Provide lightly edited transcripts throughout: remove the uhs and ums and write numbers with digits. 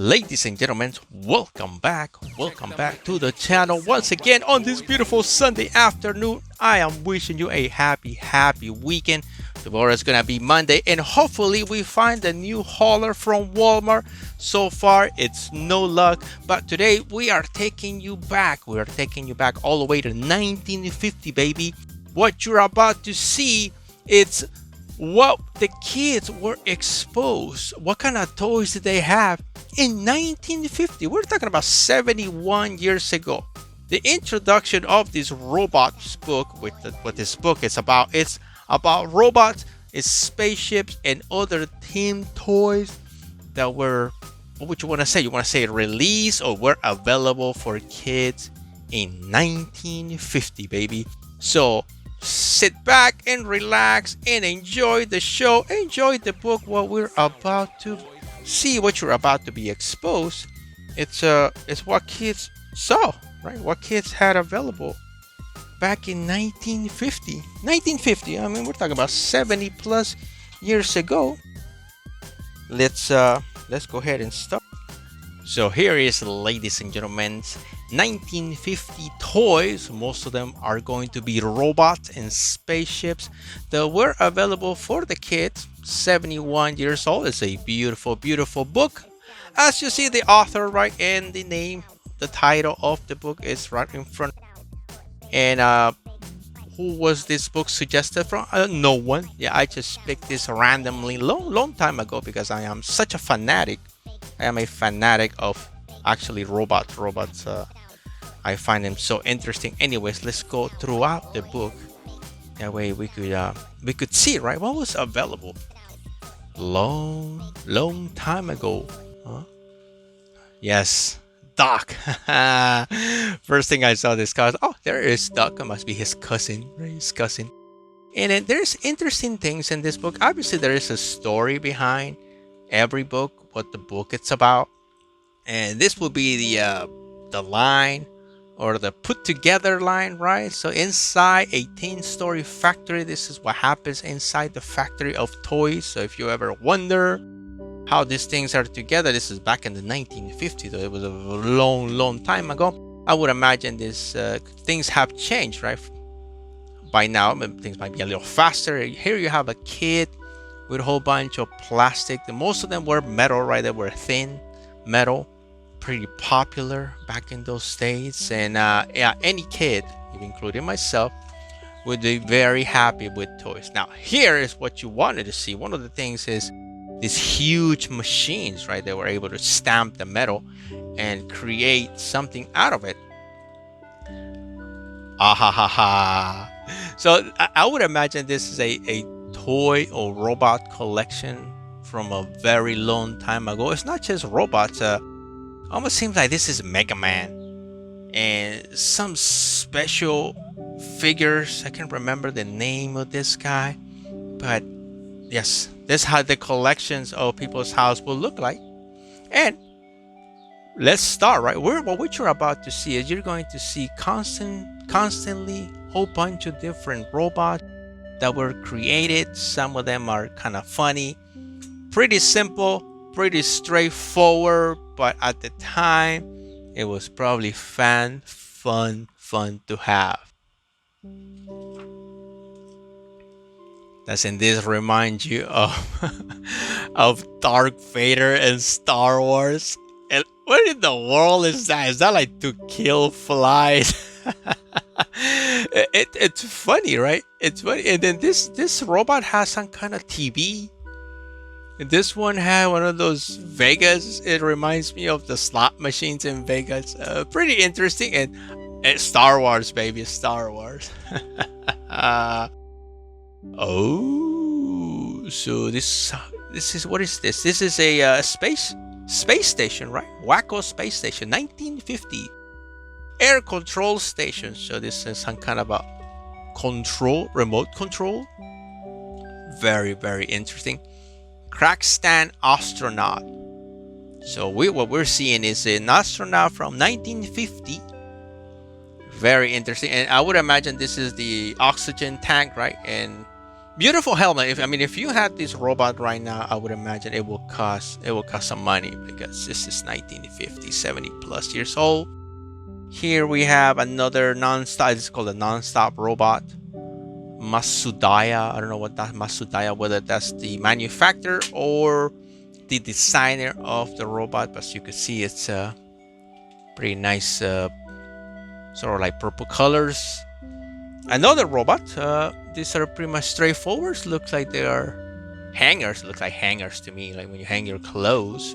Ladies and gentlemen, welcome back. Welcome back to the channel once again on this beautiful Sunday afternoon. I am wishing you a happy weekend. Tomorrow is gonna be Monday, and hopefully we find a new hauler from Walmart. So far, it's no luck, but today we are taking you back. We are taking you back all the way to 1950, baby. What you're about to see, it's what the kids were exposed. What kind of toys did they have in 1950? We're talking about 71 years ago. The introduction of this robots book, what this book is about, it's about robots, it's spaceships and other themed toys that were, what would you want to say? You want to say released or were available for kids in 1950, baby. So sit back and relax and enjoy the show, enjoy the book, what we're about to see, what you're about to be exposed. It's what kids saw, right? What kids had available back in 1950. 1950, I mean, we're talking about 70 plus years ago. Let's go ahead and start. So here is, ladies and gentlemen, 1950 toys. Most of them are going to be robots and spaceships that were available for the kids. 71 years old. It's a beautiful book. As you see, the author right, and the name, the title of the book is right in front. And who was this book suggested from? No one. Yeah, I just picked this randomly long time ago because I am such a fanatic. I am a fanatic of actually robots. I find them so interesting. Anyways, let's go throughout the book. That way we could see, right, what was available long time ago. Huh? Yes, Doc. First thing I saw this car. Oh, there is Doc. It must be his cousin, right? His cousin. And then there's interesting things in this book. Obviously, there is a story behind every book, what the book it's about, and this will be the line or the put together line, right? So inside a 10-story factory, this is what happens inside the factory of toys. So if you ever wonder how these things are together, this is back in the 1950s. So it was a long time ago. I would imagine this things have changed, right? By now, things might be a little faster. Here you have a kid with a whole bunch of plastic. Most of them were metal, right? They were thin metal, pretty popular back in those days. And yeah, any kid, even including myself, would be very happy with toys. Now, here is what you wanted to see. One of the things is these huge machines, right? They were able to stamp the metal and create something out of it. Ah ha ha ha. So I would imagine this is a toy or robot collection from a very long time ago. It's not just robots. Almost seems like this is Mega Man and some special figures. I can't remember the name of this guy, but yes, this is how the collections of people's house will look like. And let's start, right? What you're about to see is you're going to see constantly whole bunch of different robots that were created. Some of them are kind of funny, pretty simple, pretty straightforward, but at the time it was probably fun to have. Doesn't this remind you of Darth Vader and Star Wars? And what in the world is that? Is that like to kill flies? It's funny, right? It's funny. And then this robot has some kind of TV. And this one had one of those Vegas. It reminds me of the slot machines in Vegas. Pretty interesting. And Star Wars, baby, Star Wars. Oh, so this is, what is this? This is a space station, right? Wacko Space Station, 1950. Air control station. So this is some kind of a remote control. Very interesting. Crack stand astronaut. So what we're seeing is an astronaut from 1950. Very interesting. And I would imagine this is the oxygen tank, right? And Beautiful helmet. If you had this robot right now, I would imagine it will cost some money because this is 1950, 70 plus years old. Here we have another non-stop. It's called a non-stop robot, Masudaya. I don't know what that Masudaya, whether that's the manufacturer or the designer of the robot, but as you can see, it's pretty nice, sort of like purple colors. Another robot. These are pretty much straightforward. Looks like they are hangers. Looks like hangers to me, like when you hang your clothes.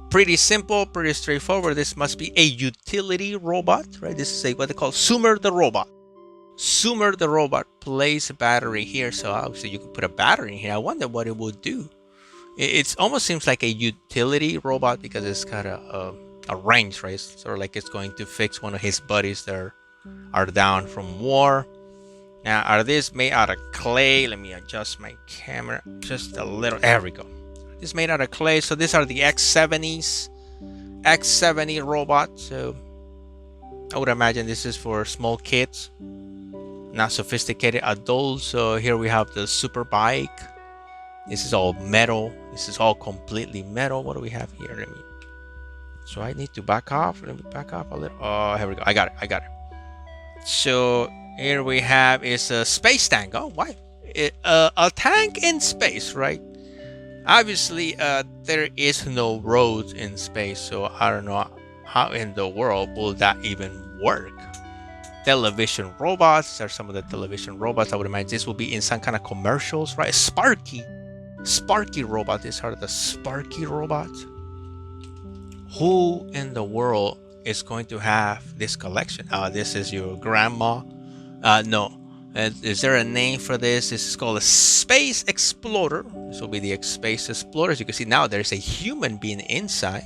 Pretty simple, pretty straightforward. This must be a utility robot, right? This is what they call Sumer the robot. Sumer the robot plays a battery here, so obviously you can put a battery in here. I wonder what it would do. It almost seems like a utility robot because it's got a range, right? It's sort of like it's going to fix one of his buddies that are down from war. Now, are these made out of clay? Let me adjust my camera just a little. There we go. This is made out of clay. So these are the X70s. X70 robot. So I would imagine this is for small kids, not sophisticated adults. So here we have the super bike. This is all metal. This is all completely metal. What do we have here? So I need to back off. Let me back off a little. Oh, here we go. I got it. So here we have is a space tank. Oh, why? A tank in space, right? Obviously, there is no roads in space, so I don't know how in the world will that even work. Television robots are some of the television robots. I would imagine this will be in some kind of commercials, right? Sparky robot. These are the Sparky robots. Who in the world is going to have this collection? This is your grandma. No. Is there a name for this? This is called a Space Explorer. This will be the Space Explorer. As you can see now, there's a human being inside.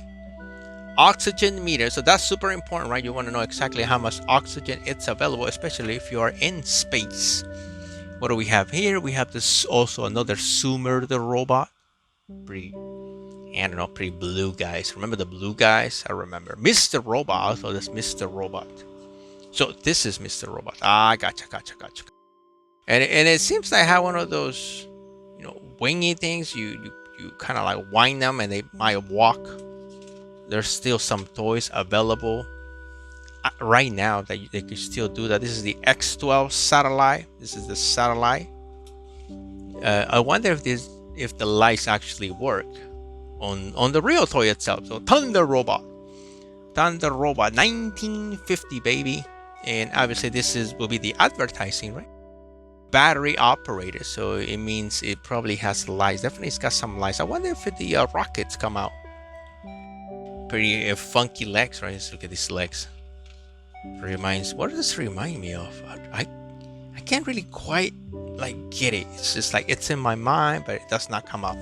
Oxygen meter. So that's super important, right? You want to know exactly how much oxygen it's available, especially if you are in space. What do we have here? We have this also another Sumer the robot. Pretty blue guys. Remember the blue guys? I remember. Mr. Robot. Also, that's Mr. Robot. So this is Mr. Robot. Gotcha. And it seems like I have one of those, wingy things. You kind of like wind them and they might walk. There's still some toys available right now that they can still do that. This is the X12 satellite. This is the satellite. I wonder if the lights actually work on the real toy itself. So Thunder Robot, 1950 baby, and obviously this will be the advertising, right? Battery operated, so it means it probably has lights. Definitely, it's got some lights. I wonder if the rockets come out. Pretty funky legs, right? Let's look at these legs. What does this remind me of? I can't really quite get it. It's just like it's in my mind, but it does not come up.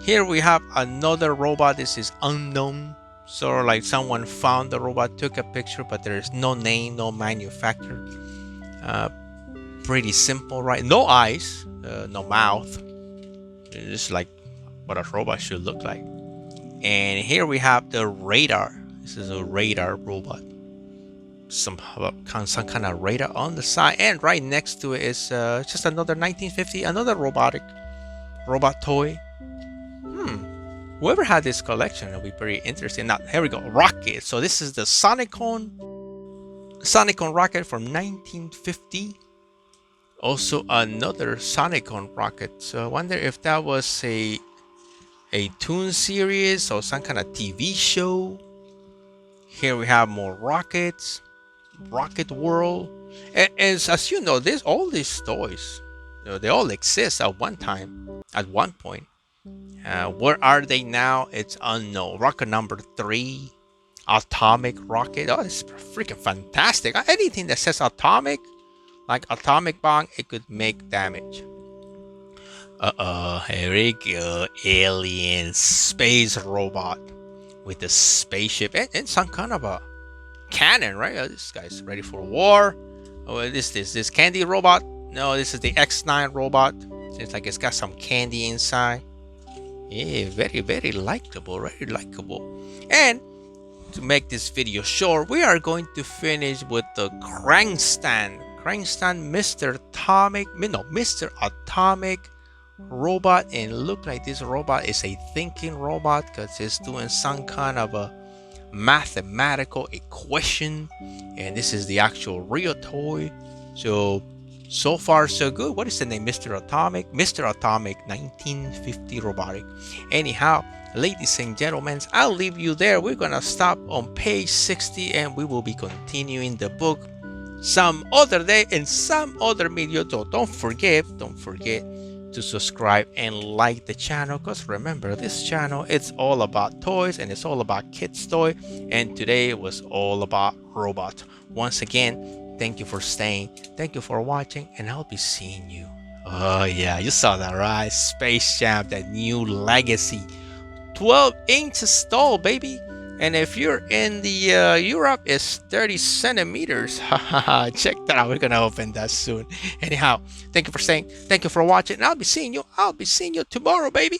Here we have another robot. This is unknown. Sort of like someone found the robot, took a picture, but there is no name, no manufacturer. Pretty simple, right? No eyes, no mouth. It's just like what a robot should look like. And here we have the radar. This is a radar robot. Some kind of radar on the side, and right next to it is just another 1950, another robot toy. Whoever had this collection will be pretty interesting. Now here we go, rocket. So this is the Sonicon rocket from 1950. Also another Sonicon rocket. So I wonder if that was a toon series or some kind of TV show. Here we have more rockets. Rocket World, and as you know, all these toys, they all exist at one point. Where are they now? It's unknown. Rocket number 3, atomic rocket. Oh, it's freaking fantastic. Anything that says atomic, like atomic bomb, it could make damage. Here we go. Alien space robot with a spaceship and some kind of a cannon, right? This guy's ready for war. Oh, this candy robot? No, this is the X9 robot. Seems like it's got some candy inside. Yeah, very, very likable, very likable. And to make this video short, we are going to finish with the crank stand Cranston, Mr. Atomic robot, and it look like this robot is a thinking robot because it's doing some kind of a mathematical equation, and this is the actual real toy. So far so good. What is the name? Mr. Atomic 1950 robotic. Anyhow, ladies and gentlemen, I'll leave you there. We're gonna stop on page 60 and we will be continuing the book some other day in some other video. So don't forget to subscribe and like the channel, because remember, this channel, it's all about toys and it's all about kids toy, and today it was all about robot. Once again, thank you for staying, thank you for watching, and I'll be seeing you. Oh yeah, you saw that, right? Space Jam, that new legacy 12 inches tall, baby. And if you're in the Europe, it's 30 centimeters. Check that out. We're gonna open that soon. Anyhow, thank you for staying. Thank you for watching. And I'll be seeing you tomorrow, baby.